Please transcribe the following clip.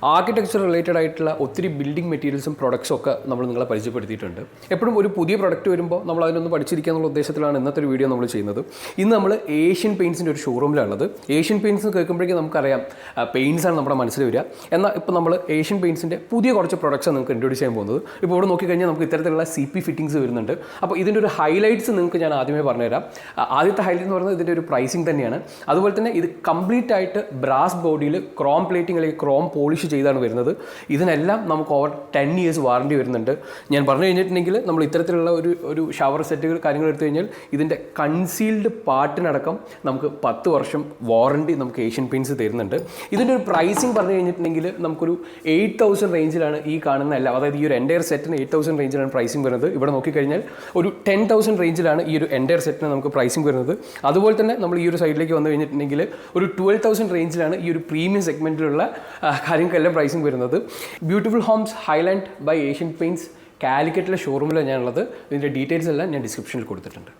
Architecture related ആയിട്ടുള്ള ഒത്തിരി building മെറ്റീരിയൽസും പ്രൊഡക്ട്സും ഒക്കെ നമ്മൾ നിങ്ങളെ പരിചയപ്പെടുത്തിയിട്ടുണ്ട്. എപ്പോഴും ഒരു പുതിയ പ്രൊഡക്റ്റ് വരുമ്പോൾ നമ്മൾ അതിനൊന്ന് പഠിച്ചിരിക്കുക എന്നുള്ള ഉദ്ദേശത്തിലാണ് ഇന്നത്തെ ഒരു വീഡിയോ നമ്മൾ ചെയ്യുന്നത്. ഇന്ന് നമ്മൾ ഏഷ്യൻ പെയിൻസിൻ്റെ ഒരു ഷോറൂമിലാണുള്ളത്. ഏഷ്യൻ പെയിൻസ് കേൾക്കുമ്പോഴേക്കും നമുക്കറിയാം പെയിൻസാണ് നമ്മുടെ മനസ്സിൽ വരിക. എന്നാൽ ഇപ്പോൾ നമ്മൾ ഏഷ്യൻ പെയിൻസിൻ്റെ പുതിയ കുറച്ച് പ്രൊഡക്ട്സാണ് നിങ്ങൾക്ക് ഇൻട്രൊഡ്യൂസ് ചെയ്യാൻ പോകുന്നത്. ഇപ്പോൾ ഇവിടെ നോക്കിക്കഴിഞ്ഞാൽ നമുക്ക് ഇത്തരത്തിലുള്ള CP ഫിറ്റിംഗ്സ് വരുന്നുണ്ട്. അപ്പോൾ ഇതിൻ്റെ ഒരു ഹൈലൈറ്റ്സ് നിങ്ങൾക്ക് ഞാൻ ആദ്യമേ പറഞ്ഞുതരാം. ആദ്യത്തെ ഹൈലൈറ്റ് എന്ന് പറയുന്നത് ഇതിൻ്റെ ഒരു പ്രൈസിങ് തന്നെയാണ്. അതുപോലെ തന്നെ ഇത് കംപ്ലീറ്റ് ആയിട്ട് ബ്രാസ് ബോഡിയിൽ ക്രോം പ്ലേറ്റിംഗ് അല്ലെങ്കിൽ ക്രോം പോളിഷ് ചെയ്താണ് വരുന്നത്. ഇതിനെല്ലാം നമുക്ക് ഓവർ 10 years വാറണ്ടി വരുന്നുണ്ട്. ഞാൻ പറഞ്ഞു കഴിഞ്ഞിട്ടുണ്ടെങ്കിൽ നമ്മൾ ഇത്തരത്തിലുള്ള ഒരു ഷവർ സെറ്റുകൾ കാര്യങ്ങൾ എടുത്തു കഴിഞ്ഞാൽ ഇതിൻ്റെ കൺസീൽഡ് പാർട്ടിനടക്കം നമുക്ക് 10 വർഷം വാറണ്ടി നമുക്ക് ഏഷ്യൻ പെയിൻറ്റ്സ് തരുന്നുണ്ട്. ഇതിൻ്റെ ഒരു പ്രൈസിങ് പറഞ്ഞു കഴിഞ്ഞിട്ടുണ്ടെങ്കിൽ നമുക്കൊരു 8,000 റേഞ്ചിലാണ് ഈ കാണുന്ന എല്ലാം, അതായത് ഈ ഒരു എൻ്റയർ സെറ്റിന് 8,000 റേഞ്ചിലാണ് പ്രൈസിങ് വരുന്നത്. ഇവിടെ നോക്കിക്കഴിഞ്ഞാൽ ഒരു 10,000 റേഞ്ചിലാണ് ഈ ഒരു എൻ്റയർ സെറ്റിന് നമുക്ക് പ്രൈസിങ് വരുന്നത്. അതുപോലെ തന്നെ നമ്മൾ ഈ ഒരു സൈഡിലേക്ക് വന്നു കഴിഞ്ഞിട്ടുണ്ടെങ്കിൽ ഒരു 12,000 റേഞ്ചിലാണ് ഈ ഒരു പ്രീമിയം സെഗ്മെൻറ്റിലുള്ള കാര്യങ്ങൾക്കെല്ലാം പ്രൈസിങ് വരുന്നത്. Beautiful Homes Highland by Asian Paints കാലിക്കറ്റിലെ ഷോറൂമിലാണ് ഞാനുള്ളത്. ഇതിൻ്റെ ഡീറ്റെയിൽസ് എല്ലാം ഞാൻ ഡിസ്ക്രിപ്ഷനിൽ കൊടുത്തിട്ടുണ്ട്.